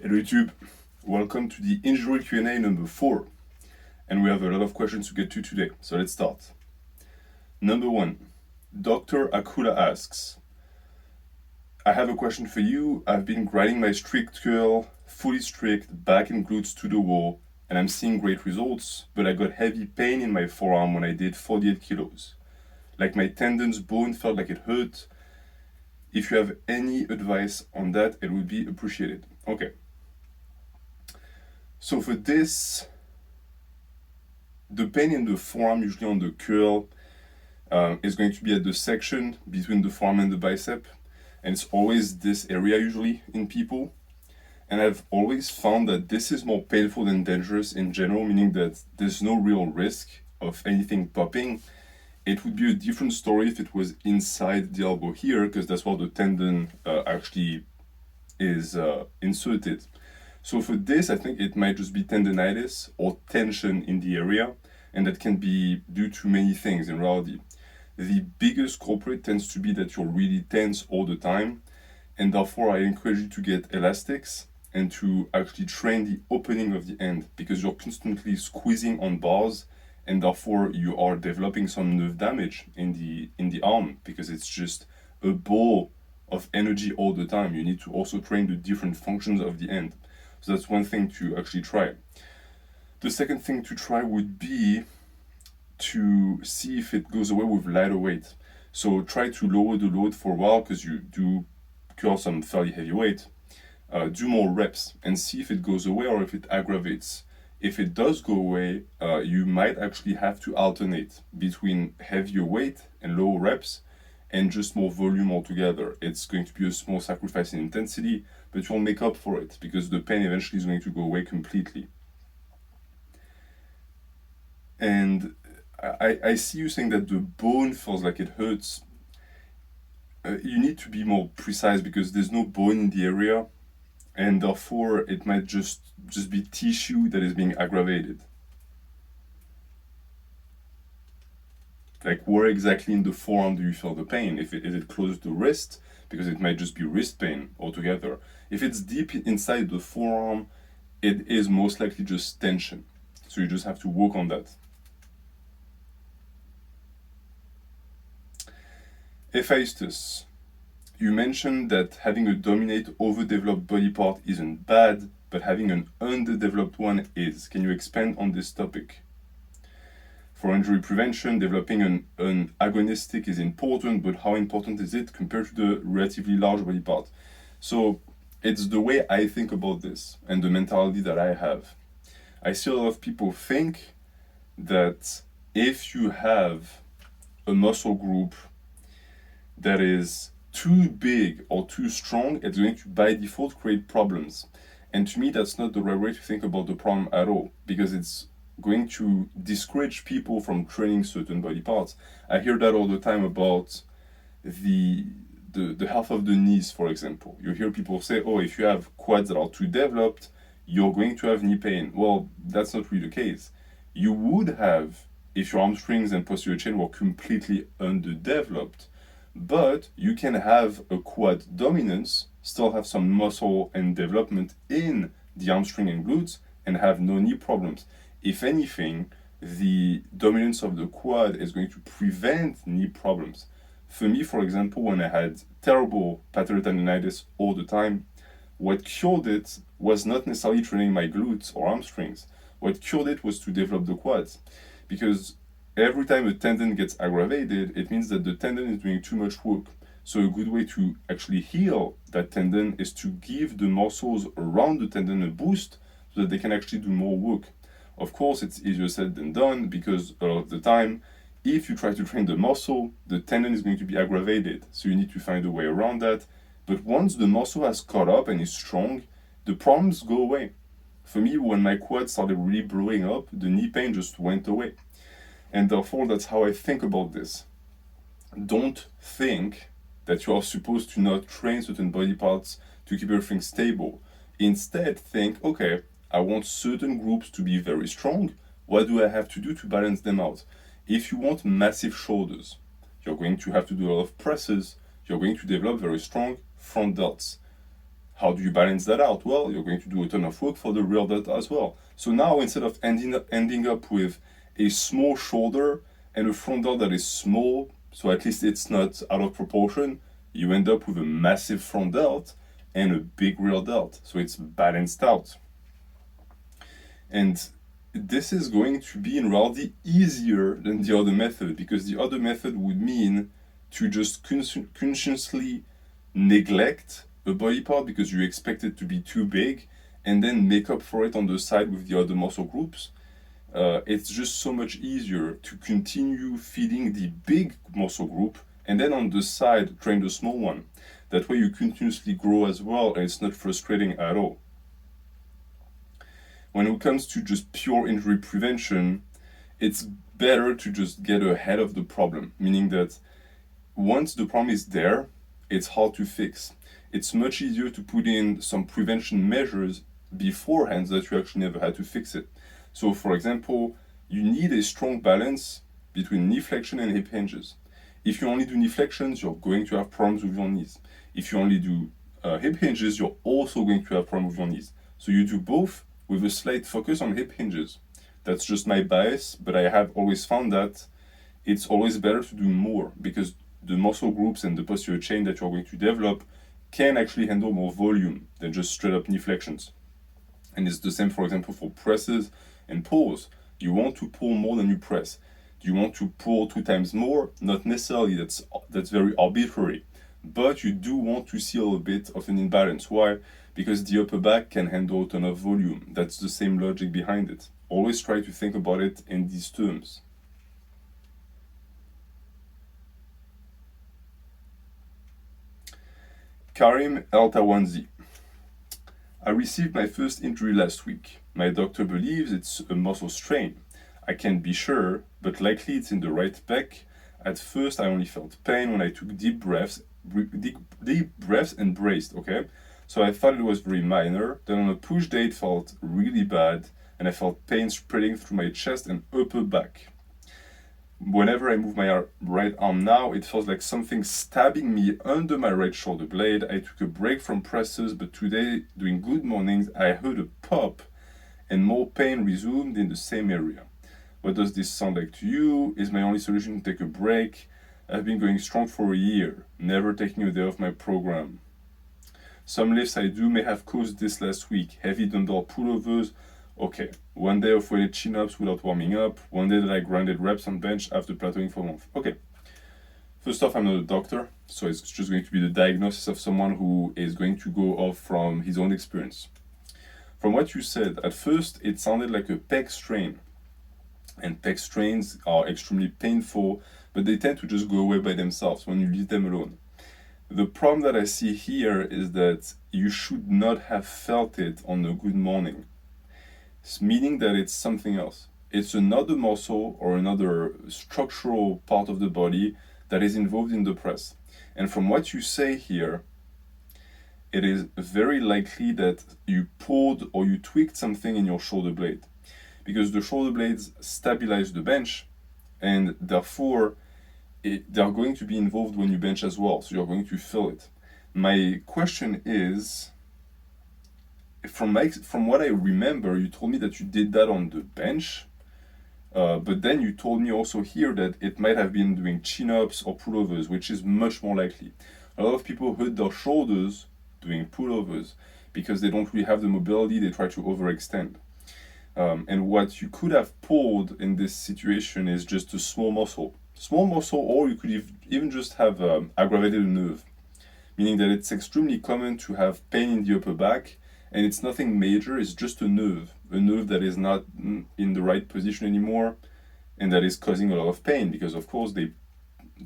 Hello YouTube, welcome to the injury Q&A number 4. And we have a lot of questions to get to today, so let's start. Number 1, Dr. Akula asks, I have a question for you. I've been grinding my strict curl, fully strict, back and glutes to the wall, and I'm seeing great results, but I got heavy pain in my forearm when I did 48 kilos. Like my tendons, bone felt like it hurt. If you have any advice on that, it would be appreciated. Okay. So for this, the pain in the forearm, usually on the curl, is going to be at the section between the forearm and the bicep. And it's always this area usually in people. And I've always found that this is more painful than dangerous in general, meaning that there's no real risk of anything popping. It would be a different story if it was inside the elbow here, because that's where the tendon actually is inserted. So for this, I think it might just be tendonitis or tension in the area, and that can be due to many things in reality. The biggest culprit tends to be that you're really tense all the time, and therefore I encourage you to get elastics and to actually train the opening of the end, because you're constantly squeezing on bars, and therefore you are developing some nerve damage in the arm, because it's just a ball of energy all the time. You need to also train the different functions of the end. So that's one thing to actually try. The second thing to try would be to see if it goes away with lighter weight. So try to lower the load for a while, because you do curl some fairly heavy weight. Do more reps and see if it goes away or if it aggravates. If it does go away, you might actually have to alternate between heavier weight and lower reps and just more volume altogether. It's going to be a small sacrifice in intensity, but you'll make up for it because the pain eventually is going to go away completely. And I see you saying that the bone feels like it hurts. You need to be more precise because there's no bone in the area, and therefore it might just be tissue that is being aggravated. Like, where exactly in the forearm do you feel the pain? Is it close to the wrist? Because it might just be wrist pain altogether. If it's deep inside the forearm, it is most likely just tension. So you just have to work on that. Hephaestus, you mentioned that having a dominant overdeveloped body part isn't bad, but having an underdeveloped one is. Can you expand on this topic? For injury prevention, developing an agonistic is important, but how important is it compared to the relatively large body part? So it's the way I think about this and the mentality that I have. I see a lot of people think that if you have a muscle group that is too big or too strong, it's going to by default create problems. And to me, that's not the right way to think about the problem at all, because it's going to discourage people from training certain body parts. I hear that all the time about the health of the knees, for example. You hear people say, oh, if you have quads that are too developed, you're going to have knee pain. Well, that's not really the case. You would have if your hamstrings and posterior chain were completely underdeveloped, but you can have a quad dominance, still have some muscle and development in the hamstring and glutes, and have no knee problems. If anything, the dominance of the quad is going to prevent knee problems. For me, for example, when I had terrible patellar tendonitis all the time, what cured it was not necessarily training my glutes or hamstrings. What cured it was to develop the quads. Because every time a tendon gets aggravated, it means that the tendon is doing too much work. So a good way to actually heal that tendon is to give the muscles around the tendon a boost so that they can actually do more work. Of course, it's easier said than done, because a lot of the time, if you try to train the muscle, the tendon is going to be aggravated. So you need to find a way around that. But once the muscle has caught up and is strong, the problems go away. For me, when my quad started really blowing up, the knee pain just went away. And therefore, that's how I think about this. Don't think that you are supposed to not train certain body parts to keep everything stable. Instead, think, okay, I want certain groups to be very strong. What do I have to do to balance them out? If you want massive shoulders, you're going to have to do a lot of presses. You're going to develop very strong front delts. How do you balance that out? Well, you're going to do a ton of work for the rear delt as well. So now instead of ending up with a small shoulder and a front delt that is small, so at least it's not out of proportion, you end up with a massive front delt and a big rear delt. So it's balanced out. And this is going to be in reality easier than the other method, because the other method would mean to just consciously neglect a body part because you expect it to be too big and then make up for it on the side with the other muscle groups. It's just so much easier to continue feeding the big muscle group and then on the side train the small one. That way you continuously grow as well, and it's not frustrating at all. When it comes to just pure injury prevention, it's better to just get ahead of the problem, meaning that once the problem is there, it's hard to fix. It's much easier to put in some prevention measures beforehand so that you actually never had to fix it. So for example, you need a strong balance between knee flexion and hip hinges. If you only do knee flexions, you're going to have problems with your knees. If you only do hip hinges, you're also going to have problems with your knees. So you do both with a slight focus on hip hinges. That's just my bias, but I have always found that it's always better to do more because the muscle groups and the posterior chain that you're going to develop can actually handle more volume than just straight up knee flexions. And it's the same, for example, for presses and pulls. You want to pull more than you press. Do you want to pull 2 times more? Not necessarily, that's very arbitrary. But you do want to see a little bit of an imbalance. Why? Because the upper back can handle a ton of volume. That's the same logic behind it. Always try to think about it in these terms. Karim Eltawanzi. I received my first injury last week. My doctor believes it's a muscle strain. I can't be sure, but likely it's in the right pec. At first, I only felt pain when I took deep breaths and braced, okay? So I thought it was very minor. Then on a push day, it felt really bad, and I felt pain spreading through my chest and upper back. Whenever I move my right arm now, it feels like something stabbing me under my right shoulder blade. I took a break from presses, but today, doing good mornings, I heard a pop and more pain resumed in the same area. What does this sound like to you? Is my only solution to take a break? I've been going strong for a year, never taking a day off my program. Some lifts I do may have caused this last week. Heavy dumbbell pullovers. Okay, 1 day of weighted chin-ups without warming up. 1 day that I grinded reps on bench after plateauing for a month. Okay, first off, I'm not a doctor, so it's just going to be the diagnosis of someone who is going to go off from his own experience. From what you said, at first it sounded like a pec strain. And pec strains are extremely painful, but they tend to just go away by themselves when you leave them alone. The problem that I see here is that you should not have felt it on a good morning. It's meaning that it's something else. It's another muscle or another structural part of the body that is involved in the press. And from what you say here, it is very likely that you pulled or you tweaked something in your shoulder blade, because the shoulder blades stabilize the bench, and therefore they are going to be involved when you bench as well, so you're going to feel it. My question is, from what I remember, you told me that you did that on the bench, but then you told me also here that it might have been doing chin-ups or pullovers, which is much more likely. A lot of people hurt their shoulders doing pullovers because they don't really have the mobility, they try to overextend. And what you could have pulled in this situation is just a small muscle, or you could even just have aggravated a nerve, meaning that it's extremely common to have pain in the upper back, and it's nothing major, it's just a nerve that is not in the right position anymore, and that is causing a lot of pain, because of course they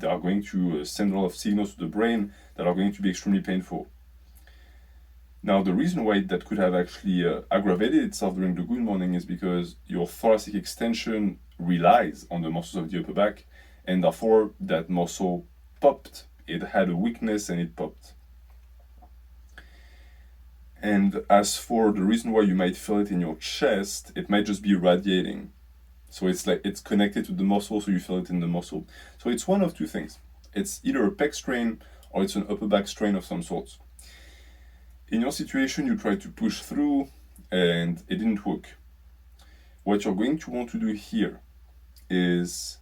are going to send a lot of signals to the brain that are going to be extremely painful. Now, the reason why that could have actually aggravated itself during the good morning is because your thoracic extension relies on the muscles of the upper back, and therefore that muscle popped. It had a weakness and it popped. And as for the reason why you might feel it in your chest, it might just be radiating. So it's like it's connected to the muscle, so you feel it in the muscle. So it's one of two things. It's either a pec strain or it's an upper back strain of some sorts. In your situation, you try to push through and it didn't work. What you're going to want to do here is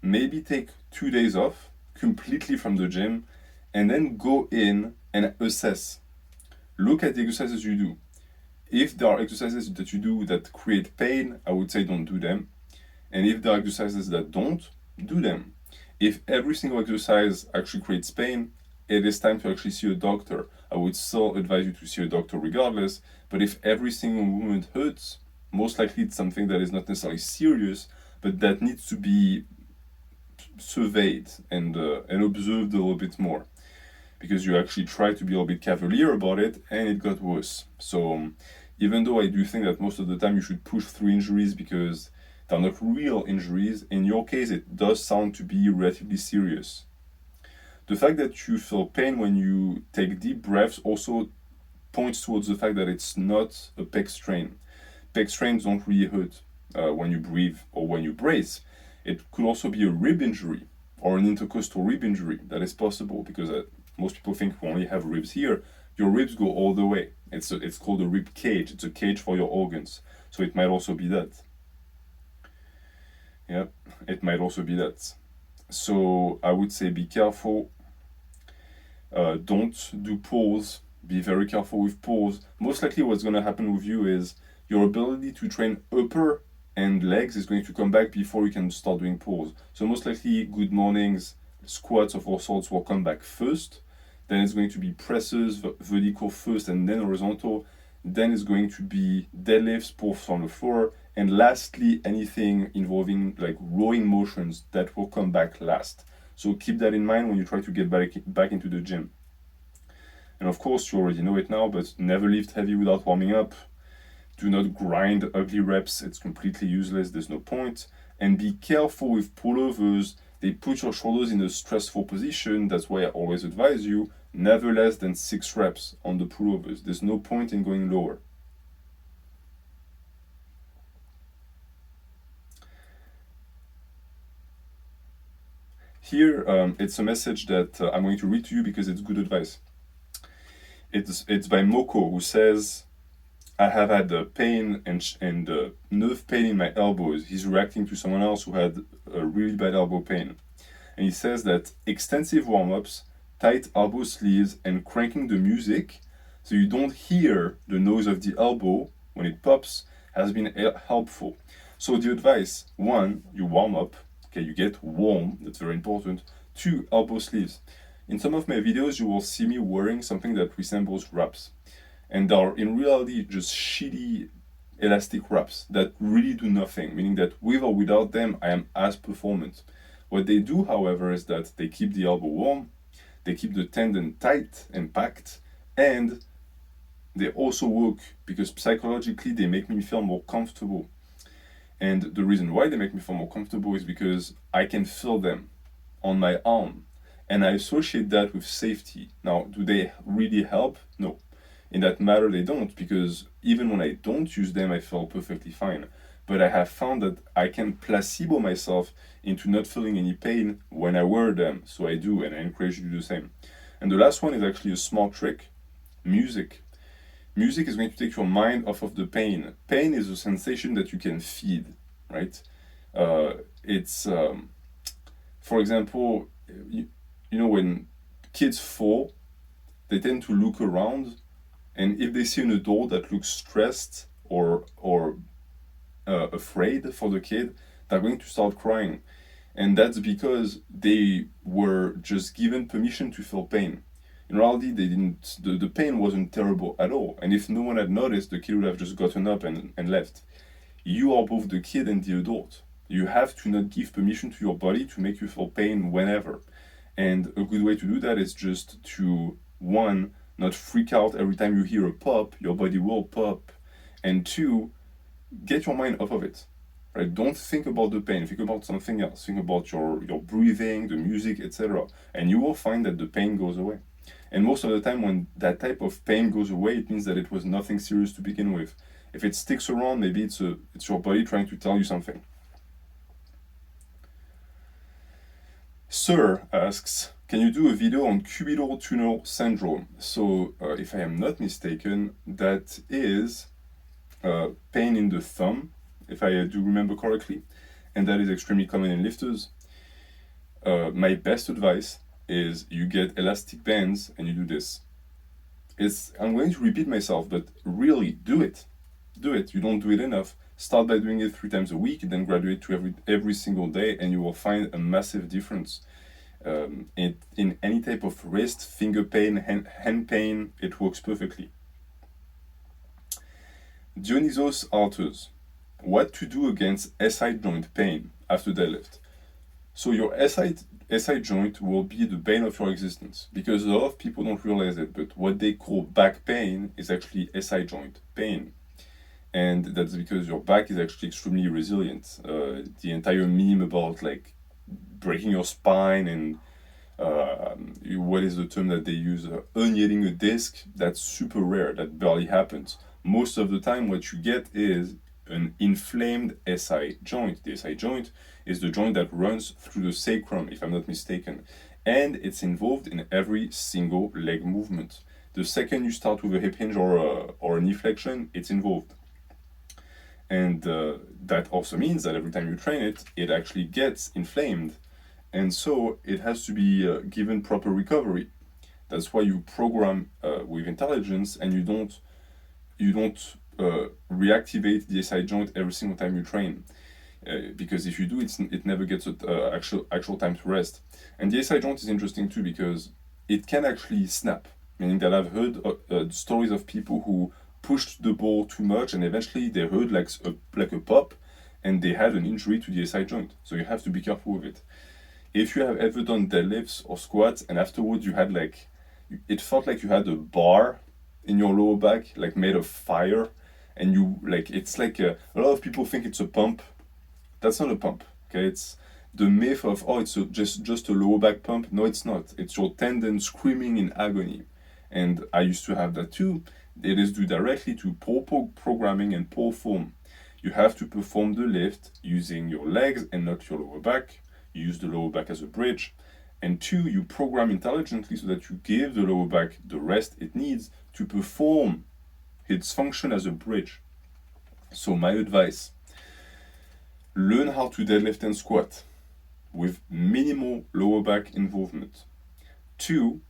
maybe take 2 days off completely from the gym and then go in and assess. Look at the exercises you do. If there are exercises that you do that create pain, I would say don't do them. And if there are exercises that don't, do them. If every single exercise actually creates pain, it is time to actually see a doctor. I would still advise you to see a doctor regardless, but if every single movement hurts, most likely it's something that is not necessarily serious, but that needs to be surveyed and observed a little bit more. Because you actually tried to be a little bit cavalier about it and it got worse. So even though I do think that most of the time you should push through injuries because they're not real injuries, in your case it does sound to be relatively serious. The fact that you feel pain when you take deep breaths also points towards the fact that it's not a pec strain. Pec strains don't really hurt when you breathe or when you brace. It could also be a rib injury or an intercostal rib injury. That is possible because most people think we only have ribs here. Your ribs go all the way. It's called a rib cage. It's a cage for your organs. So it might also be that. Yeah, it might also be that. So I would say be careful. Don't do pulls. Be very careful with pulls. Most likely what's going to happen with you is your ability to train upper and legs is going to come back before you can start doing pulls. So most likely good mornings, squats of all sorts will come back first. Then it's going to be presses, vertical first and then horizontal. Then it's going to be deadlifts, pulls from the floor. And lastly, anything involving like rowing motions that will come back last. So keep that in mind when you try to get back into the gym. And of course, you already know it now, but never lift heavy without warming up. Do not grind ugly reps. It's completely useless. There's no point. And be careful with pullovers. They put your shoulders in a stressful position. That's why I always advise you, never less than 6 reps on the pullovers. There's no point in going lower. Here, it's a message that I'm going to read to you because it's good advice. It's by Moko, who says, I have had pain and nerve pain in my elbows. He's reacting to someone else who had a really bad elbow pain. And he says that extensive warm-ups, tight elbow sleeves, and cranking the music so you don't hear the noise of the elbow when it pops has been helpful. So the advice, 1, you warm up. Okay, you get warm, that's very important. 2, elbow sleeves. In some of my videos, you will see me wearing something that resembles wraps. And they are in reality just shitty elastic wraps that really do nothing, meaning that with or without them, I am as performant. What they do, however, is that they keep the elbow warm, they keep the tendon tight and packed, and they also work because psychologically they make me feel more comfortable. And the reason why they make me feel more comfortable is because I can feel them on my arm. And I associate that with safety. Now, do they really help? No. In that matter, they don't, because even when I don't use them, I feel perfectly fine. But I have found that I can placebo myself into not feeling any pain when I wear them. So I do, and I encourage you to do the same. And the last one is actually a smart trick, music. Music is going to take your mind off of the pain. Pain is a sensation that you can feed, right? For example, you know, when kids fall, they tend to look around, and if they see an adult that looks stressed or afraid for the kid, they're going to start crying. And that's because they were just given permission to feel pain. In reality, the pain wasn't terrible at all. And if no one had noticed, the kid would have just gotten up and left. You are both the kid and the adult. You have to not give permission to your body to make you feel pain whenever. And a good way to do that is just to, 1, not freak out every time you hear a pop, your body will pop. And 2, get your mind off of it. Right? Don't think about the pain, think about something else. Think about your breathing, the music, etc. And you will find that the pain goes away. And most of the time when that type of pain goes away, it means that it was nothing serious to begin with. If it sticks around, maybe it's your body trying to tell you something. Sir asks, Can you do a video on cubital tunnel syndrome? So, if I am not mistaken, that is pain in the thumb, if I do remember correctly, and that is extremely common in lifters. My best advice is you get elastic bands and you do this. I'm going to repeat myself, but really do it. Do it. You don't do it enough. Start by doing it 3 times a week, then graduate to every single day, and you will find a massive difference. In any type of wrist, finger pain, hand pain, it works perfectly. Dionysos alters. What to do against SI joint pain after deadlift? So your SI joint will be the bane of your existence, because a lot of people don't realize it, but what they call back pain is actually SI joint pain. And that's because your back is actually extremely resilient. The entire meme about like breaking your spine and what is the term that they use? Herniating a disc, that's super rare, that barely happens. Most of the time what you get is an inflamed SI joint. The SI joint is the joint that runs through the sacrum, if I'm not mistaken, and it's involved in every single leg movement. The second you start with a hip hinge or a knee flexion, it's involved. And that also means that every time you train it, it actually gets inflamed. And so it has to be given proper recovery. That's why you program with intelligence, and you don't reactivate the SI joint every single time you train. Because if you do, it never gets actual time to rest. And the SI joint is interesting too, because it can actually snap. Meaning that I've heard stories of people who pushed the ball too much, and eventually they heard like a pop, and they had an injury to the SI joint. So you have to be careful with it. If you have ever done deadlifts or squats, and afterwards you had it felt like you had a bar in your lower back, like made of fire, and you it's like a lot of people think it's a pump. That's not a pump. Okay, it's the myth of it's just a lower back pump. No, it's not. It's your tendon screaming in agony, and I used to have that too. It is due directly to poor programming and poor form. You have to perform the lift using your legs and not your lower back. You use the lower back as a bridge. And 2, you program intelligently so that you give the lower back the rest it needs to perform its function as a bridge. So my advice, learn how to deadlift and squat with minimal lower back involvement. 2,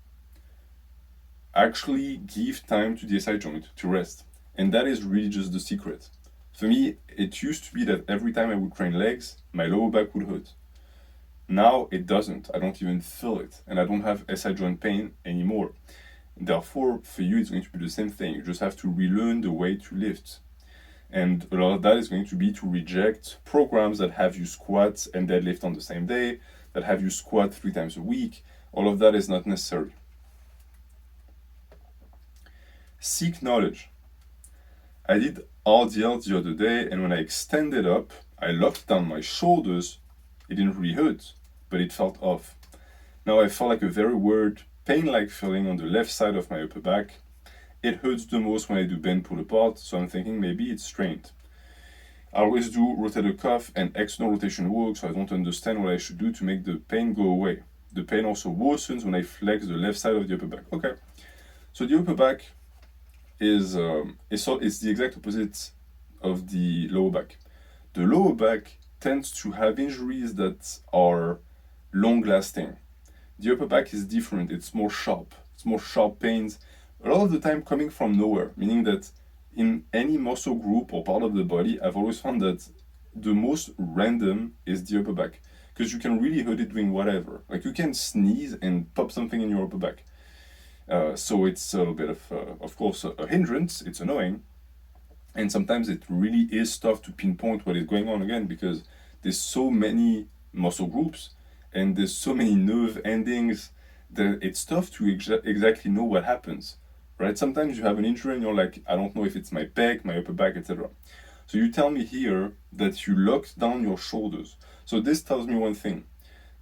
actually give time to the SI joint to rest. And that is really just the secret. For me, it used to be that every time I would train legs, my lower back would hurt. Now it doesn't. I don't even feel it. And I don't have SI joint pain anymore. Therefore, for you, it's going to be the same thing. You just have to relearn the way to lift. And a lot of that is going to be to reject programs that have you squat and deadlift on the same day, that have you squat 3 times a week. All of that is not necessary. Seek knowledge. I did RDL the other day, and when I extended up, I locked down my shoulders. It didn't really hurt, but it felt off. Now I felt like a very weird pain-like feeling on the left side of my upper back. It hurts the most when I do bend pull apart, so I'm thinking maybe it's strained. I always do rotator cuff and external rotation work, so I don't understand what I should do to make the pain go away. The pain also worsens when I flex the left side of the upper back. Okay, so the upper back is it's the exact opposite of the lower back. The lower back tends to have injuries that are long-lasting. The upper back is different. It's more sharp. It's more sharp pains. A lot of the time coming from nowhere, meaning that in any muscle group or part of the body, I've always found that the most random is the upper back, because you can really hurt it doing whatever. Like you can sneeze and pop something in your upper back. So it's a little bit of course, a hindrance. It's annoying. And sometimes it really is tough to pinpoint what is going on again, because there's so many muscle groups and there's so many nerve endings that it's tough to exactly know what happens, right? Sometimes you have an injury and you're like, I don't know if it's my back, my upper back, etc. So you tell me here that you locked down your shoulders. So this tells me one thing.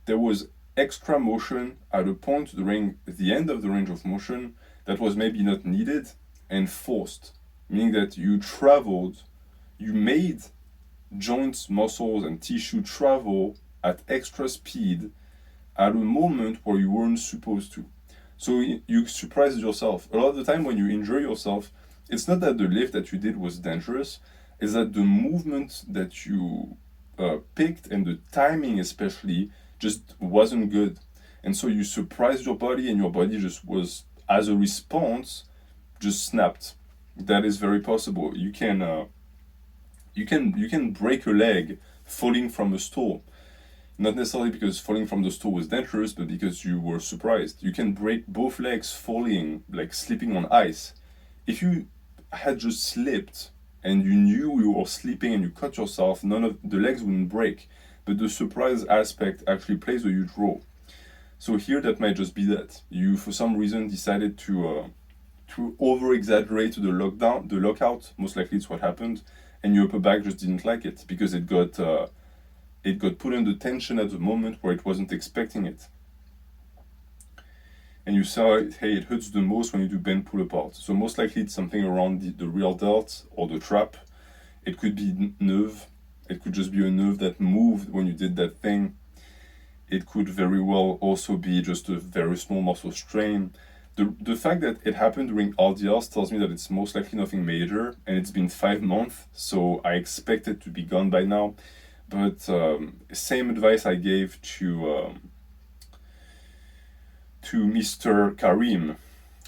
There was extra motion at a point during the end of the range of motion that was maybe not needed and forced, meaning that you made joints, muscles, and tissue travel at extra speed at a moment where you weren't supposed to. So you surprised yourself. A lot of the time when you injure yourself, it's not that the lift that you did was dangerous, it's that the movement that you picked and the timing especially just wasn't good. And so you surprised your body and your body just was, as a response, just snapped. That is very possible. You can break a leg falling from a stool. Not necessarily because falling from the stool was dangerous, but because you were surprised. You can break both legs falling, like slipping on ice. If you had just slipped and you knew you were slipping and you cut yourself, none of the legs wouldn't break. But the surprise aspect actually plays a huge role. So here that might just be that. You for some reason decided to over-exaggerate the lockout, most likely it's what happened, and your upper back just didn't like it because it got put under tension at the moment where it wasn't expecting it. And you saw, hey, it hurts the most when you do bend pull apart. So most likely it's something around the real delt or the trap. It could be nerve. It could just be a nerve that moved when you did that thing. It could very well also be just a very small muscle strain. The fact that it happened during RDLs tells me that it's most likely nothing major, and it's been 5 months, so I expect it to be gone by now. But same advice I gave to Mr. Karim.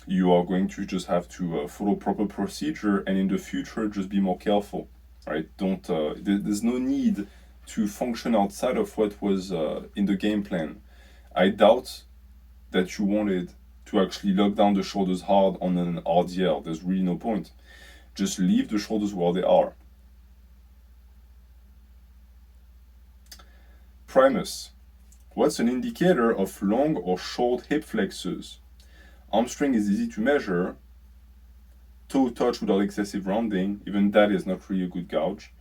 You are going to just have to follow proper procedure, and in the future just be more careful, right? There's no need to function outside of what was in the game plan. I doubt that you wanted to actually lock down the shoulders hard on an RDL. There's really no point. Just leave the shoulders where they are. Primus. What's an indicator of long or short hip flexors? Hamstring is easy to measure. Toe touch without excessive rounding, even that is not really a good gauge.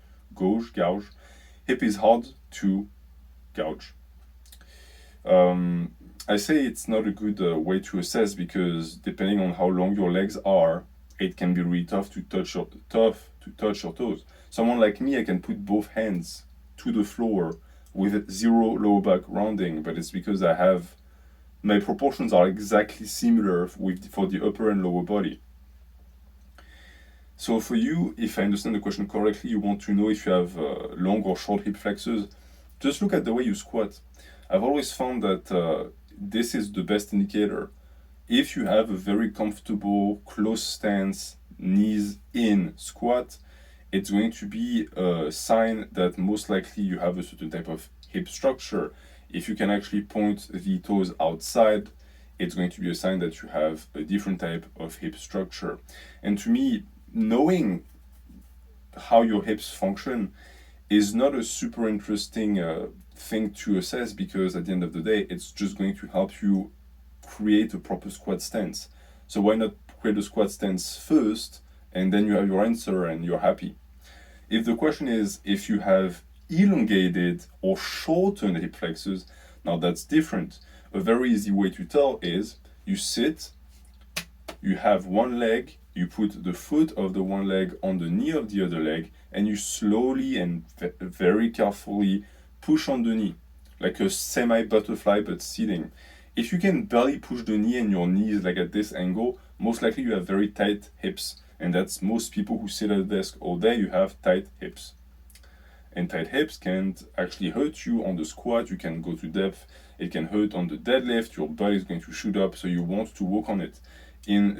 Hip is hard to gauge. I say it's not a good way to assess because depending on how long your legs are, it can be really tough to touch your toes. Someone like me, I can put both hands to the floor with zero lower back rounding, but it's because my proportions are exactly similar for the upper and lower body. So for you, if I understand the question correctly, you want to know if you have long or short hip flexors. Just look at the way you squat. I've always found that this is the best indicator. If you have a very comfortable, close stance, knees in squat, it's going to be a sign that most likely you have a certain type of hip structure. If you can actually point the toes outside, it's going to be a sign that you have a different type of hip structure. And to me, knowing how your hips function is not a super interesting thing to assess because at the end of the day, it's just going to help you create a proper squat stance. So why not create a squat stance first and then you have your answer and you're happy. If the question is if you have elongated or shortened hip flexors, now that's different. A very easy way to tell is you sit, you have one leg, you put the foot of the one leg on the knee of the other leg, and you slowly and very carefully push on the knee, like a semi-butterfly but sitting. If you can barely push the knee and your knee is like at this angle, most likely you have very tight hips. And that's most people who sit at a desk all day, you have tight hips. And tight hips can actually hurt you on the squat, you can go to depth, it can hurt on the deadlift, your body is going to shoot up, so you want to work on it. In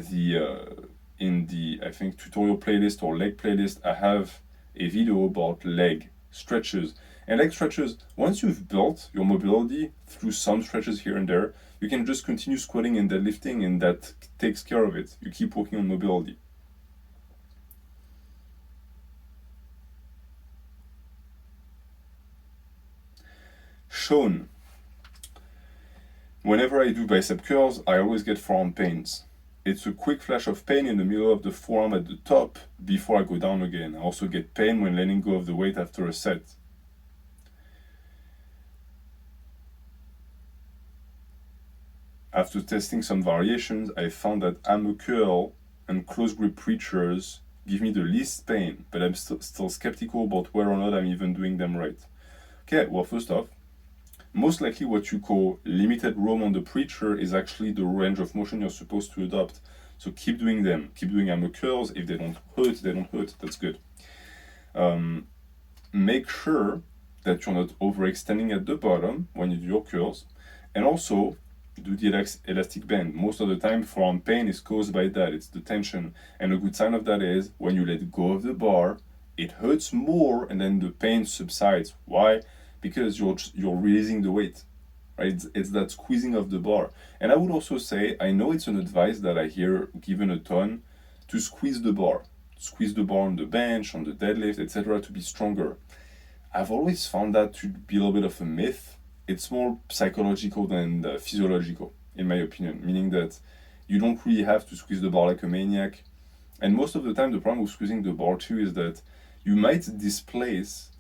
the I think tutorial playlist or leg playlist, I have a video about leg stretches. And leg stretches, once you've built your mobility through some stretches here and there, you can just continue squatting and deadlifting, and that takes care of it. You keep working on mobility. Shown. Whenever I do bicep curls, I always get forearm pains. It's a quick flash of pain in the middle of the forearm at the top before I go down again. I also get pain when letting go of the weight after a set. After testing some variations, I found that hammer curl and close grip preachers give me the least pain, but I'm still skeptical about whether or not I'm even doing them right. Okay, well, first off, most likely what you call limited roam on the preacher is actually the range of motion you're supposed to adopt. So keep doing them. Keep doing hammer curls. If they don't hurt, they don't hurt. That's good. Make sure that you're not overextending at the bottom when you do your curls. And also, do the elastic band. Most of the time, forearm pain is caused by that. It's the tension. And a good sign of that is when you let go of the bar, it hurts more and then the pain subsides. Why? Because you're releasing the weight. Right? It's that squeezing of the bar. And I would also say, I know it's an advice that I hear given a ton, to squeeze the bar. Squeeze the bar on the bench, on the deadlift, etc. to be stronger. I've always found that to be a little bit of a myth. It's more psychological than physiological, in my opinion, meaning that you don't really have to squeeze the bar like a maniac. And most of the time, the problem with squeezing the bar too is that you might displace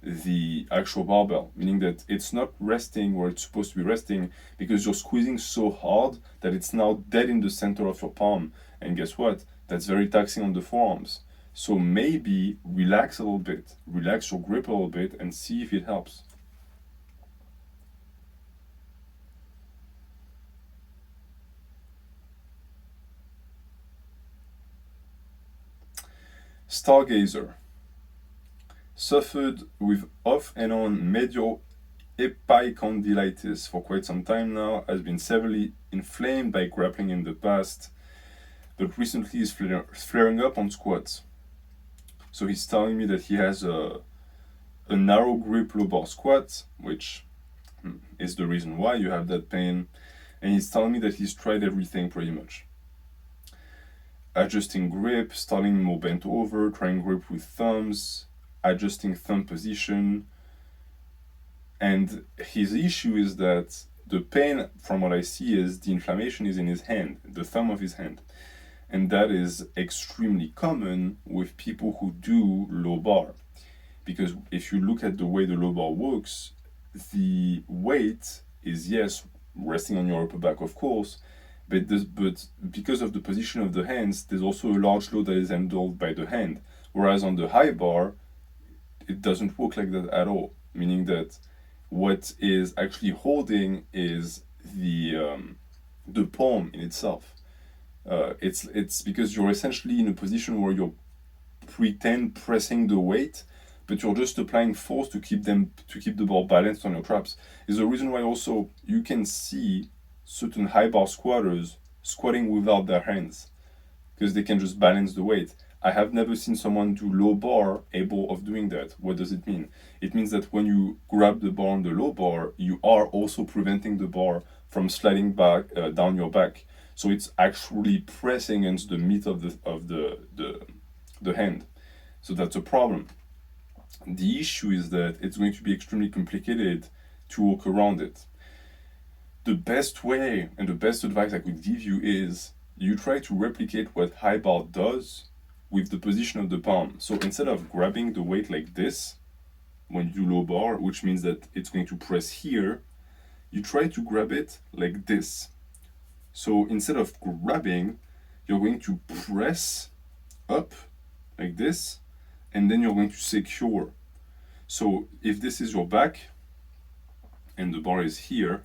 the actual barbell, meaning that it's not resting where it's supposed to be resting because you're squeezing so hard that it's now dead in the center of your palm. And guess what? That's very taxing on the forearms. So maybe relax a little bit, relax your grip a little bit and see if it helps. Stargazer. Suffered with off and on medial epicondylitis for quite some time now, has been severely inflamed by grappling in the past, but recently is flaring up on squats. So he's telling me that he has a narrow grip low bar squat, which is the reason why you have that pain, and he's telling me that he's tried everything pretty much. Adjusting grip, starting more bent over, trying grip with thumbs, adjusting thumb position, and his issue is that the pain, from what I see, is the inflammation is in his hand, the thumb of his hand, and that is extremely common with people who do low bar, because if you look at the way the low bar works, the weight is, yes, resting on your upper back, of course, but because of the position of the hands, there's also a large load that is handled by the hand, whereas on the high bar, it doesn't work like that at all, meaning that what is actually holding is the palm in itself. It's because you're essentially in a position where you're pretend pressing the weight, but you're just applying force to keep the ball balanced on your traps. Is the reason why also you can see certain high bar squatters squatting without their hands because they can just balance the weight. I have never seen someone do low bar able of doing that. What does it mean? It means that when you grab the bar on the low bar, you are also preventing the bar from sliding back down your back. So it's actually pressing against the meat of the hand. So that's a problem. The issue is that it's going to be extremely complicated to work around it. The best way and the best advice I could give you is you try to replicate what high bar does with the position of the palm. So instead of grabbing the weight like this when you do low bar, which means that it's going to press here, you try to grab it like this. So instead of grabbing, you're going to press up like this, and then you're going to secure. So if this is your back and the bar is here,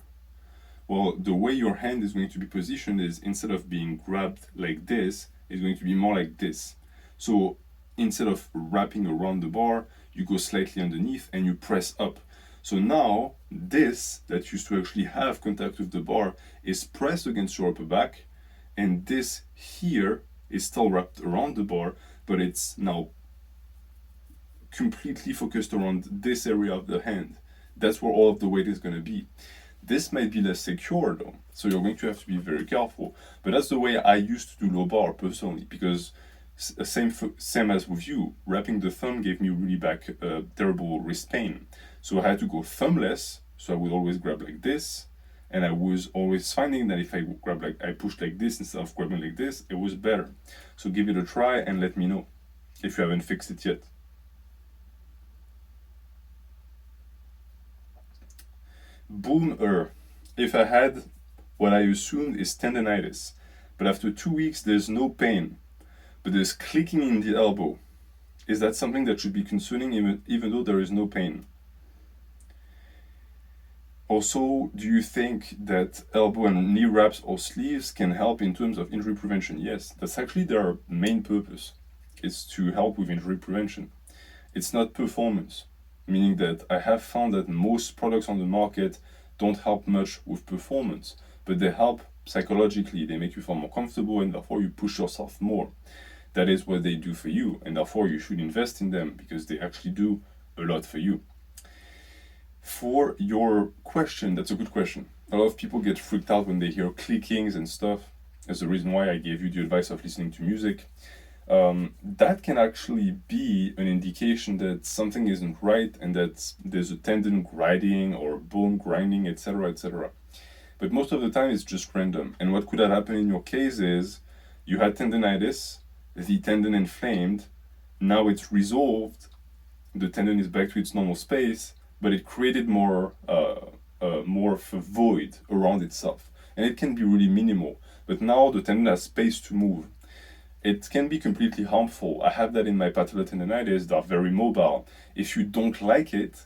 well, the way your hand is going to be positioned is instead of being grabbed like this, it's going to be more like this. So instead of wrapping around the bar, you go slightly underneath and you press up. So now this that used to actually have contact with the bar is pressed against your upper back, and this here is still wrapped around the bar, but it's now completely focused around this area of the hand. That's where all of the weight is going to be. This might be less secure though, so you're going to have to be very careful. But that's the way I used to do low bar personally, because same as with you, wrapping the thumb gave me really terrible wrist pain. So I had to go thumbless, so I would always grab like this, and I was always finding that if I pushed like this instead of grabbing like this, it was better. So give it a try and let me know if you haven't fixed it yet. Boomer. If I had what I assumed is tendonitis, but after 2 weeks there's no pain, but there's clicking in the elbow. Is that something that should be concerning even though there is no pain? Also, do you think that elbow and knee wraps or sleeves can help in terms of injury prevention? Yes, that's actually their main purpose, is to help with injury prevention. It's not performance, meaning that I have found that most products on the market don't help much with performance, but they help psychologically. They make you feel more comfortable and therefore you push yourself more. That is what they do for you, and therefore you should invest in them because they actually do a lot for you. For your question, that's a good question. A lot of people get freaked out when they hear clickings and stuff. That's the reason why I gave you the advice of listening to music. That can actually be an indication that something isn't right and that there's a tendon grinding or bone grinding, etc., etc. But most of the time it's just random. And what could have happened in your case is you had tendonitis, the tendon inflamed, now it's resolved, the tendon is back to its normal space, but it created more of a void around itself. And it can be really minimal. But now the tendon has space to move. It can be completely harmful. I have that in my patellotendonitis. They're very mobile. If you don't like it,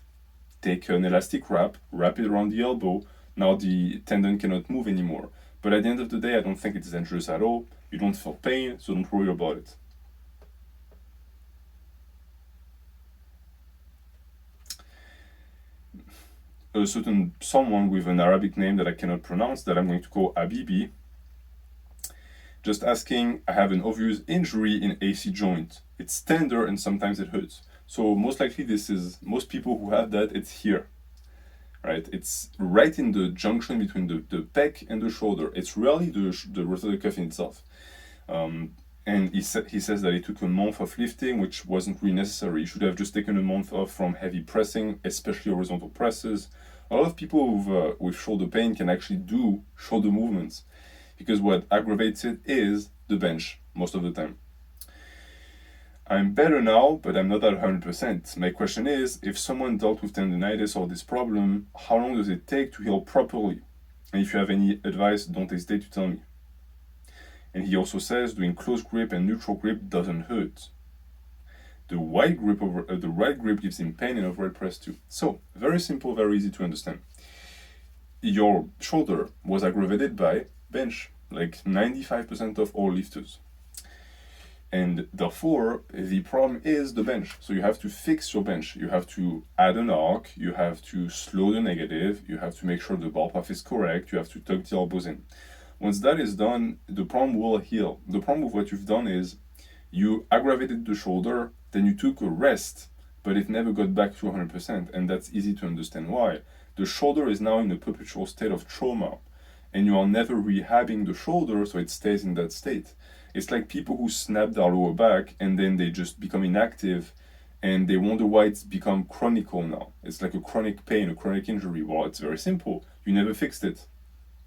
take an elastic wrap it around the elbow. Now the tendon cannot move anymore. But at the end of the day, I don't think it's dangerous at all. You don't feel pain, so don't worry about it. A certain someone with an Arabic name that I cannot pronounce, that I'm going to call Abibi, just asking, I have an obvious injury in AC joint. It's tender and sometimes it hurts. So most likely most people who have that, it's here, right? It's right in the junction between the pec and the shoulder. It's rarely the rotator cuff in itself. And he says that it took a month of lifting, which wasn't really necessary. You should have just taken a month off from heavy pressing, especially horizontal presses. A lot of people with shoulder pain can actually do shoulder movements because what aggravates it is the bench most of the time. I'm better now, but I'm not at 100%. My question is, if someone dealt with tendonitis or this problem, how long does it take to heal properly? And if you have any advice, don't hesitate to tell me. And he also says doing close grip and neutral grip doesn't hurt. The right grip gives him pain and overhead press too. So, very simple, very easy to understand. Your shoulder was aggravated by bench, like 95% of all lifters. And therefore, the problem is the bench. So you have to fix your bench. You have to add an arc, you have to slow the negative, you have to make sure the ball path is correct, you have to tuck the elbows in. Once that is done, the problem will heal. The problem with what you've done is you aggravated the shoulder, then you took a rest, but it never got back to 100%, and that's easy to understand why. The shoulder is now in a perpetual state of trauma, and you are never rehabbing the shoulder so it stays in that state. It's like people who snap their lower back and then they just become inactive and they wonder why it's become chronic now. It's like a chronic pain, a chronic injury. Well, it's very simple. You never fixed it.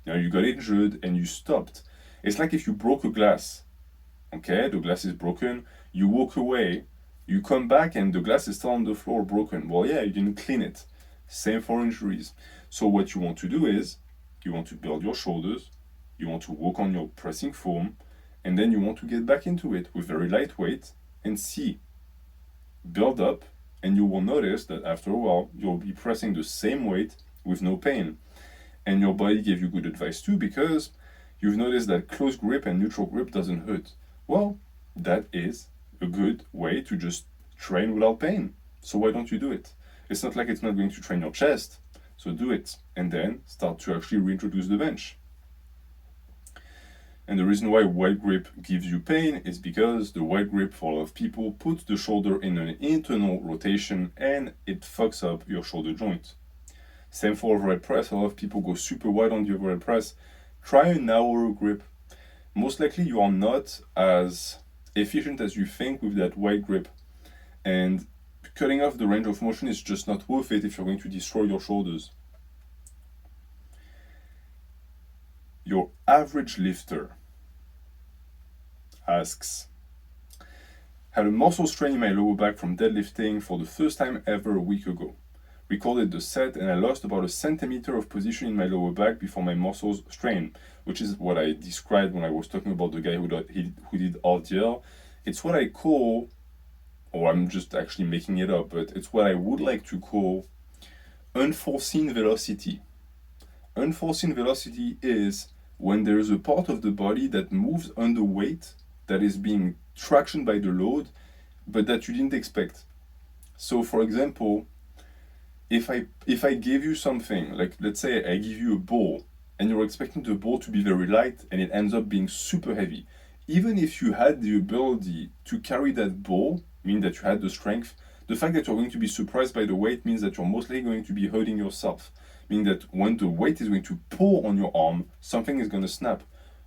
You got injured and you stopped. It's like if you broke a glass. Okay, the glass is broken, you walk away, you come back and the glass is still on the floor broken. Well, yeah, you didn't clean it. Same for injuries. So what you want to do is, you want to build your shoulders, you want to work on your pressing form, and then you want to get back into it with very light weight and see. Build up, and you will notice that after a while, you'll be pressing the same weight with no pain. And your body gave you good advice too, because you've noticed that close grip and neutral grip doesn't hurt. Well, that is a good way to just train without pain. So why don't you do it? It's not like it's not going to train your chest. So do it, and then start to actually reintroduce the bench. And the reason why wide grip gives you pain is because the wide grip for a lot of people puts the shoulder in an internal rotation and it fucks up your shoulder joint. Same for overhead press. A lot of people go super wide on the overhead press. Try a narrower grip. Most likely you are not as efficient as you think with that wide grip. And cutting off the range of motion is just not worth it if you're going to destroy your shoulders. Your average lifter asks, had a muscle strain in my lower back from deadlifting for the first time ever a week ago. Recorded the set and I lost about 1 centimeter of position in my lower back before my muscles strained, which is what I described when I was talking about the guy who did RDL. It's what I call, or I'm just actually making it up, but it's what I would like to call unforeseen velocity. Unforeseen velocity is when there is a part of the body that moves under weight, that is being tractioned by the load, but that you didn't expect. So for example, if I gave you something, like let's say I give you a ball, and you're expecting the ball to be very light, and it ends up being super heavy. Even if you had the ability to carry that ball, meaning that you had the strength, the fact that you're going to be surprised by the weight means that you're mostly going to be hurting yourself. Meaning that when the weight is going to pull on your arm, something is going to snap.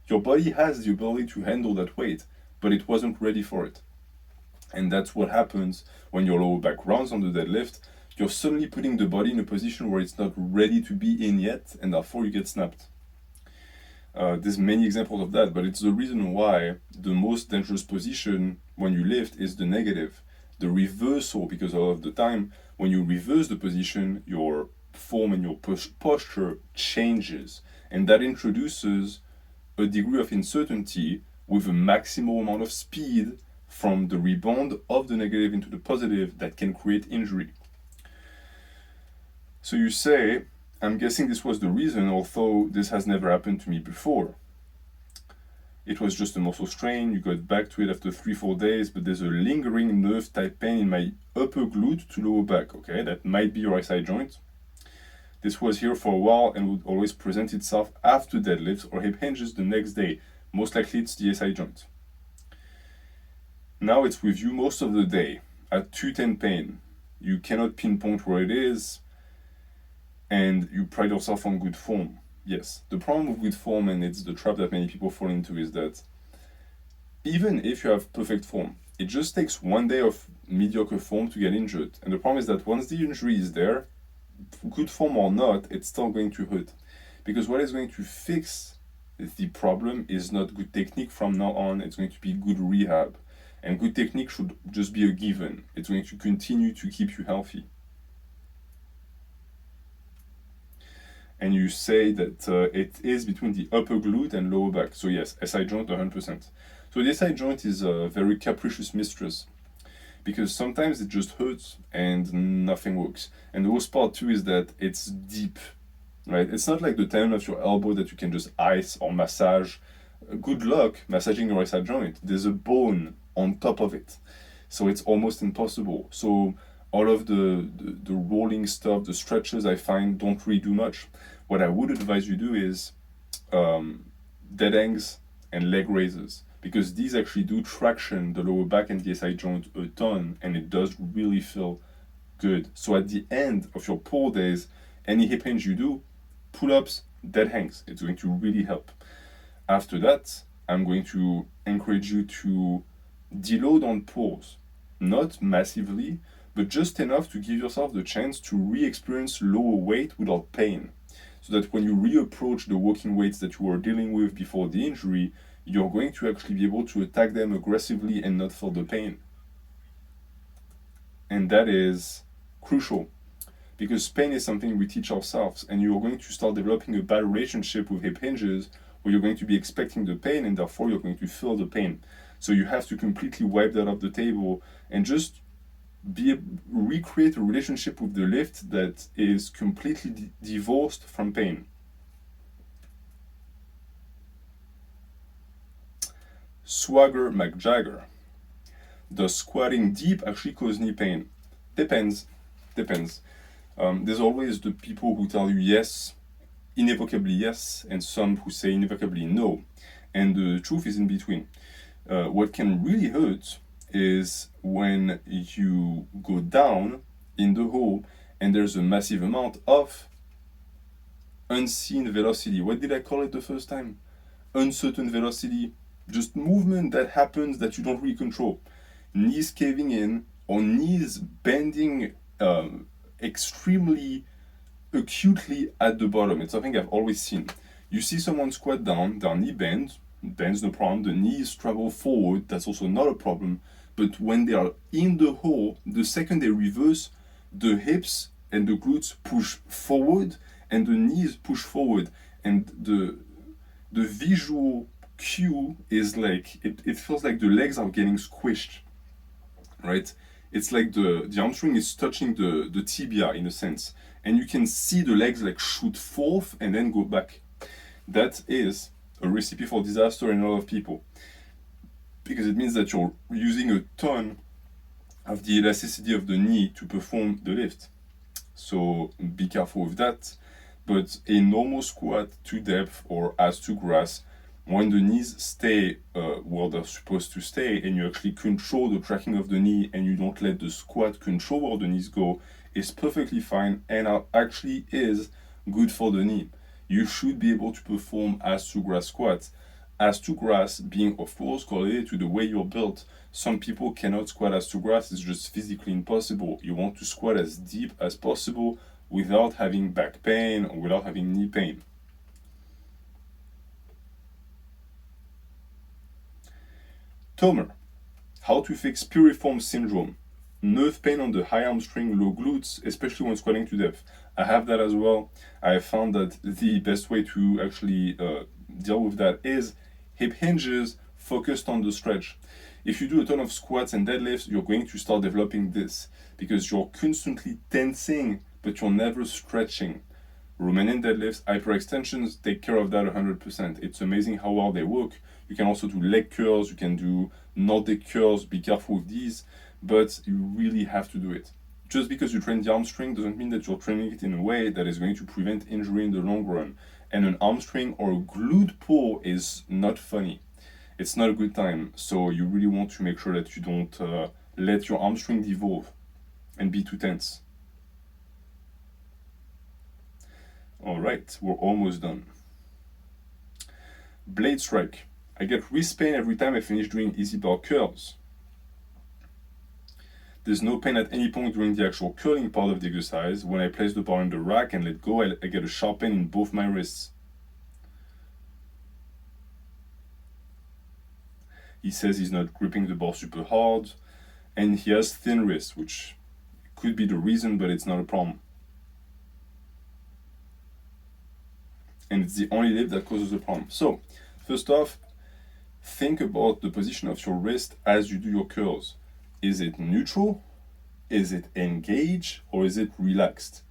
Your body has the ability to handle that weight, but it wasn't ready for it. And that's what happens when your lower back rounds on the deadlift. You're suddenly putting the body in a position where it's not ready to be in yet, and therefore you get snapped. There's many examples of that, but it's the reason why the most dangerous position when you lift is the negative. The reversal, because a lot of the time, when you reverse the position, your form and your posture changes. And that introduces a degree of uncertainty with a maximal amount of speed from the rebound of the negative into the positive that can create injury. So you say, I'm guessing this was the reason, although this has never happened to me before. It was just a muscle strain, you got back to it after 3-4 days, but there's a lingering nerve type pain in my upper glute to lower back, okay? That might be your SI joint. This was here for a while and would always present itself after deadlifts or hip hinges the next day. Most likely it's the SI joint. Now it's with you most of the day at 210 pain. You cannot pinpoint where it is, and you pride yourself on good form. Yes, the problem with good form, and it's the trap that many people fall into, is that even if you have perfect form, it just takes one day of mediocre form to get injured. And the problem is that once the injury is there, good form or not, it's still going to hurt. Because what is going to fix the problem is not good technique from now on, it's going to be good rehab. And good technique should just be a given. It's going to continue to keep you healthy. And you say that it is between the upper glute and lower back. So yes, SI joint 100%. So the SI joint is a very capricious mistress, because sometimes it just hurts and nothing works. And the worst part too is that it's deep, right? It's not like the tendon of your elbow that you can just ice or massage. Good luck massaging your SI joint. There's a bone on top of it, so it's almost impossible. So all of the rolling stuff, the stretches I find don't really do much. What I would advise you do is dead hangs and leg raises, because these actually do traction the lower back and the SI joint a ton, and it does really feel good. So at the end of your pull days, any hip hinge you do, pull-ups, dead hangs, it's going to really help. After that, I'm going to encourage you to deload on pulls, not massively, but just enough to give yourself the chance to re-experience lower weight without pain, so that when you reapproach the working weights that you were dealing with before the injury, you're going to actually be able to attack them aggressively and not feel the pain. And that is crucial, because pain is something we teach ourselves, and you're going to start developing a bad relationship with hip hinges where you're going to be expecting the pain, and therefore you're going to feel the pain. So you have to completely wipe that off the table and just recreate a relationship with the lift that is completely divorced from pain. Swagger McJagger. Does squatting deep actually cause knee pain? Depends. There's always the people who tell you yes, inevitably yes, and some who say inevitably no. And the truth is in between. What can really hurt is when you go down in the hole and there's a massive amount of unseen velocity. What did I call it the first time? Uncertain velocity. Just movement that happens that you don't really control. Knees caving in or knees bending extremely acutely at the bottom. It's something I've always seen. You see someone squat down, their knee bends no problem. The knees travel forward, that's also not a problem. But when they are in the hole, the second they reverse, the hips and the glutes push forward and the knees push forward. And the visual cue is like, it feels like the legs are getting squished, right? It's like the hamstring is touching the tibia in a sense. and you can see the legs like shoot forth and then go back. That is a recipe for disaster in a lot of people, because it means that you're using a ton of the elasticity of the knee to perform the lift. So be careful with that. But a normal squat to depth or as to grass, when the knees stay where they're supposed to stay, and you actually control the tracking of the knee and you don't let the squat control where the knees go, is perfectly fine and actually is good for the knee. You should be able to perform as to grass squats. As to grass being, of course, correlated to the way you're built. Some people cannot squat as to grass, it's just physically impossible. You want to squat as deep as possible without having back pain or without having knee pain. Tomer, how to fix piriform syndrome? Nerve pain on the high hamstring, low glutes, especially when squatting to depth. I have that as well. I found that the best way to actually deal with that is hip hinges focused on the stretch. If you do a ton of squats and deadlifts, you're going to start developing this because you're constantly tensing, but you're never stretching. Romanian deadlifts, hyperextensions take care of that 100%. It's amazing how well they work. You can also do leg curls, you can do Nordic curls, be careful with these, but you really have to do it. Just because you train the hamstring doesn't mean that you're training it in a way that is going to prevent injury in the long run. And an hamstring or a glute pull is not funny. It's not a good time. So you really want to make sure that you don't let your hamstring devolve and be too tense. All right, we're almost done. Blade strike. I get wrist pain every time I finish doing easy bar curls. There's no pain at any point during the actual curling part of the exercise. When I place the bar in the rack and let go, I get a sharp pain in both my wrists. He says he's not gripping the bar super hard, and he has thin wrists, which could be the reason, but it's not a problem. And it's the only lift that causes the problem. So, first off, think about the position of your wrist as you do your curls. Is it neutral? Is it engaged? Or is it relaxed?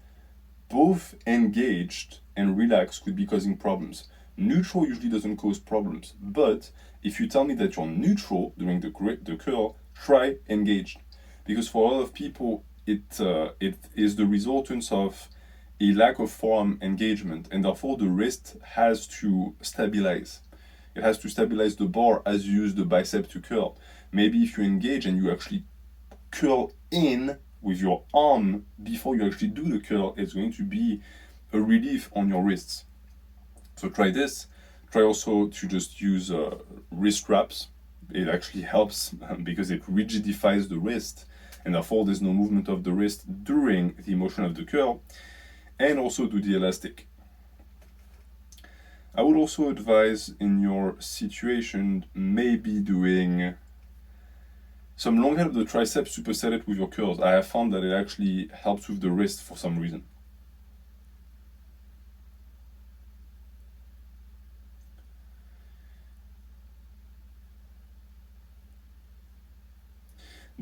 Both engaged and relaxed could be causing problems. Neutral usually doesn't cause problems, but if you tell me that you're neutral during the curl, try engaged. Because for a lot of people, it is the resultance of a lack of forearm engagement, and therefore the wrist has to stabilize. It has to stabilize the bar as you use the bicep to curl. Maybe if you engage and you actually curl in with your arm before you actually do the curl, it's going to be a relief on your wrists. So try this. Try also to just use wrist wraps. It actually helps because it rigidifies the wrist, and therefore there's no movement of the wrist during the motion of the curl. And also do the elastic. I would also advise in your situation maybe doing some long head of the triceps supersetted with your curls. I have found that it actually helps with the wrist for some reason.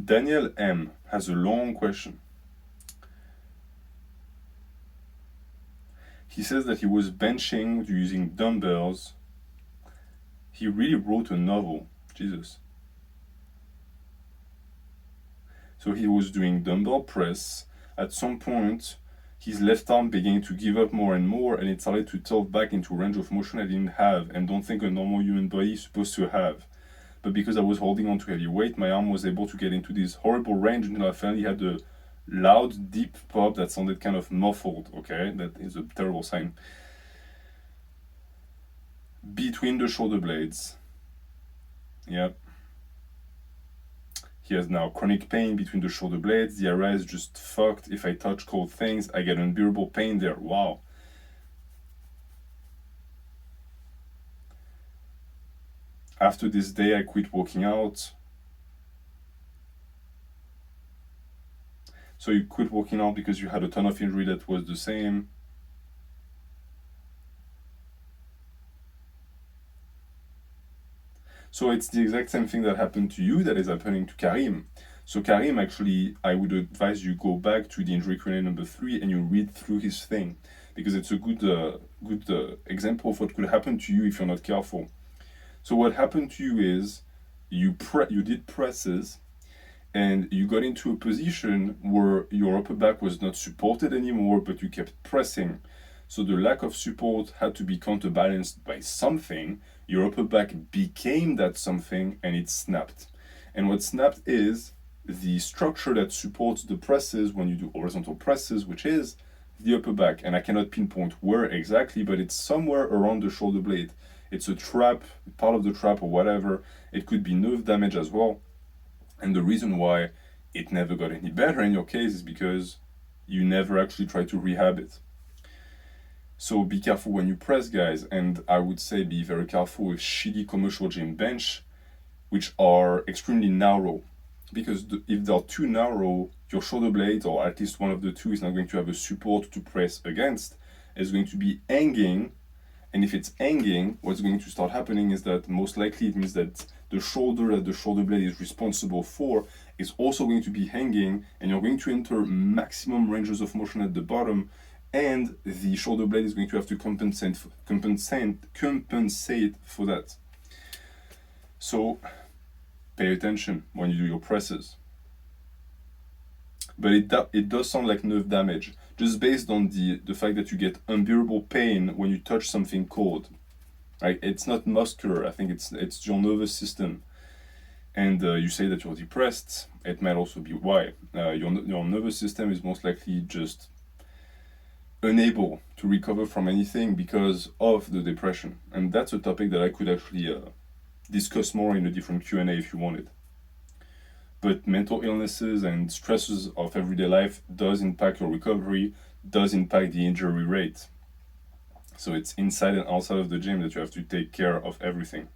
Daniel M has a long question. He says that he was benching using dumbbells. He really wrote a novel. Jesus. So he was doing dumbbell press. At some point, his left arm began to give up more and more, and it started to tilt back into range of motion I didn't have and don't think a normal human body is supposed to have. But because I was holding on to heavy weight, my arm was able to get into this horrible range until I finally had a loud, deep pop that sounded kind of muffled, okay? That is a terrible sign. Between the shoulder blades. Yep. He has now chronic pain between the shoulder blades. The area is just fucked. If I touch cold things, I get unbearable pain there. Wow. After this day, I quit working out. So you quit working out because you had a ton of injury that was the same. So it's the exact same thing that happened to you that is happening to Karim. So Karim, actually, I would advise you go back to the injury Q&A number 3 and you read through his thing, because it's a good example of what could happen to you if you're not careful. So what happened to you is you did presses, and you got into a position where your upper back was not supported anymore, but you kept pressing. So the lack of support had to be counterbalanced by something. Your upper back became that something, and it snapped. And what snapped is the structure that supports the presses when you do horizontal presses, which is the upper back. And I cannot pinpoint where exactly, but it's somewhere around the shoulder blade. It's a trap, part of the trap or whatever. It could be nerve damage as well. And the reason why it never got any better in your case is because you never actually tried to rehab it. So be careful when you press, guys, and I would say be very careful with shitty commercial gym bench, which are extremely narrow. Because if they're too narrow, your shoulder blade, or at least one of the two, is not going to have a support to press against. It's going to be hanging, and if it's hanging, what's going to start happening is that most likely it means that the shoulder that the shoulder blade is responsible for is also going to be hanging, and you're going to enter maximum ranges of motion at the bottom, and the shoulder blade is going to have to compensate for that. So pay attention when you do your presses. But it does sound like nerve damage, just based on the fact that you get unbearable pain when you touch something cold. Right? It's not muscular. I think it's your nervous system. And you say that you're depressed. It might also be why. Your nervous system is most likely just unable to recover from anything because of the depression. And that's a topic that I could actually discuss more in a different Q&A if you wanted. But mental illnesses and stresses of everyday life does impact your recovery, does impact the injury rate. So it's inside and outside of the gym that you have to take care of everything.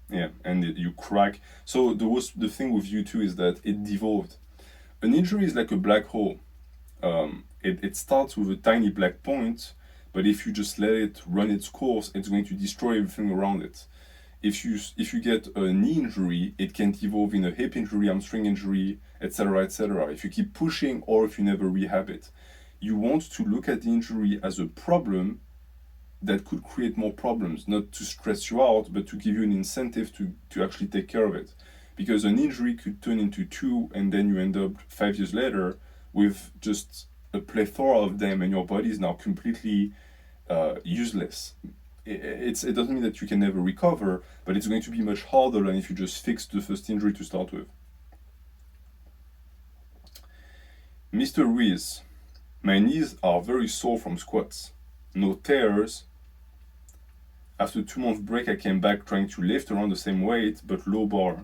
Yeah, and you crack. So the thing with you too is that it devolved. An injury is like a black hole. It starts with a tiny black point, but if you just let it run its course, it's going to destroy everything around it. If you get a knee injury, it can evolve in a hip injury, hamstring injury, etc., etc. If you keep pushing or if you never rehab it. You want to look at the injury as a problem that could create more problems, not to stress you out, but to give you an incentive to actually take care of it. Because an injury could turn into 2, and then you end up 5 years later with just a plethora of them, and your body is now completely useless. It doesn't mean that you can never recover, but it's going to be much harder than if you just fix the first injury to start with. Mr. Ruiz, my knees are very sore from squats. No tears. After 2-month break, I came back trying to lift around the same weight, but low bar.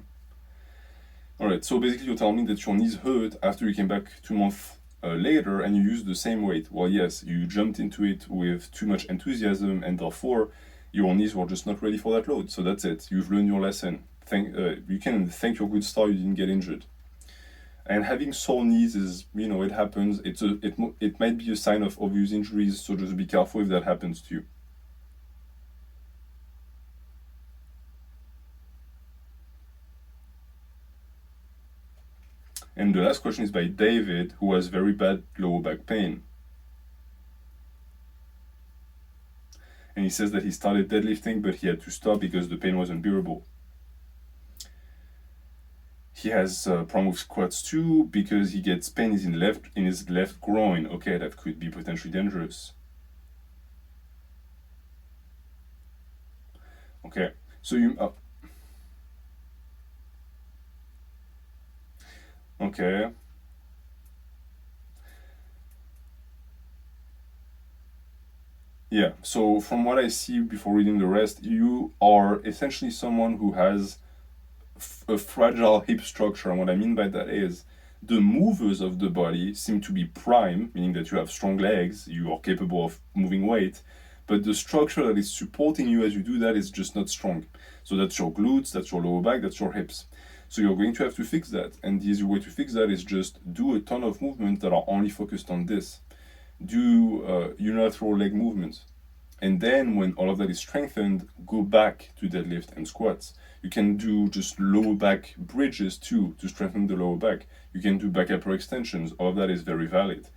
Alright, so basically you're telling me that your knees hurt after you came back 2 months later and you used the same weight. Well, yes, you jumped into it with too much enthusiasm, and therefore your knees were just not ready for that load. So that's it. You've learned your lesson. You can thank your good star you didn't get injured. And having sore knees is, it happens. It might be a sign of obvious injuries, so just be careful if that happens to you. And the last question is by David, who has very bad lower back pain. And he says that he started deadlifting, but he had to stop because the pain was unbearable. He has problem with squats too because he gets pain in his left groin. Okay, that could be potentially dangerous. Okay, so okay. Yeah, so from what I see before reading the rest, you are essentially someone who has a fragile hip structure. And what I mean by that is the movers of the body seem to be prime, meaning that you have strong legs, you are capable of moving weight, but the structure that is supporting you as you do that is just not strong. So that's your glutes, that's your lower back, that's your hips. So you're going to have to fix that. And the easy way to fix that is just do a ton of movements that are only focused on this. Do unilateral leg movements. And then when all of that is strengthened, go back to deadlift and squats. You can do just lower back bridges too to strengthen the lower back. You can do back upper extensions. All of that is very valid.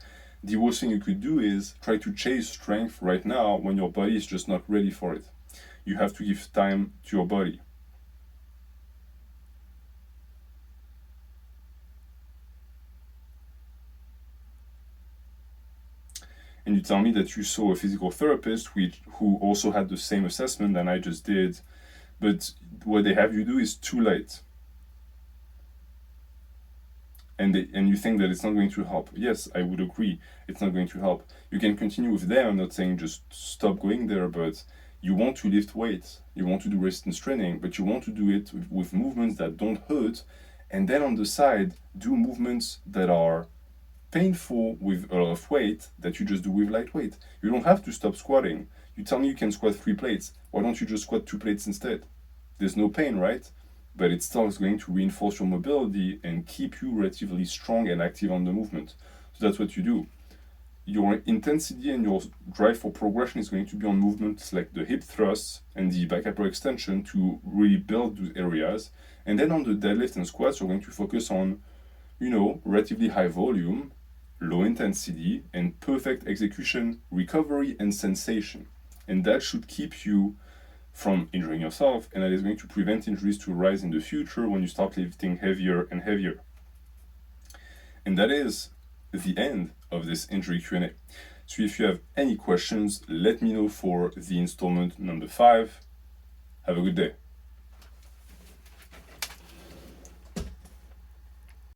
The worst thing you could do is try to chase strength right now when your body is just not ready for it. You have to give time to your body. And you tell me that you saw a physical therapist who also had the same assessment than I just did, but what they have you do is too late. And you think that it's not going to help. Yes, I would agree, it's not going to help. You can continue with them, I'm not saying just stop going there, but you want to lift weights, you want to do resistance training, but you want to do it with movements that don't hurt, and then on the side, do movements that are painful with a lot of weight that you just do with lightweight. You don't have to stop squatting. You tell me you can squat 3 plates, why don't you just squat 2 plates instead? There's no pain, right? But it still is going to reinforce your mobility and keep you relatively strong and active on the movement. So that's what you do. Your intensity and your drive for progression is going to be on movements like the hip thrusts and the back upper extension to really build those areas. And then on the deadlift and squats, you're going to focus on, relatively high volume, low intensity, and perfect execution, recovery, and sensation. And that should keep you from injuring yourself, and that is going to prevent injuries to arise in the future when you start lifting heavier and heavier. And that is the end of this injury Q&A. So if you have any questions, let me know for the installment number 5. Have a good day.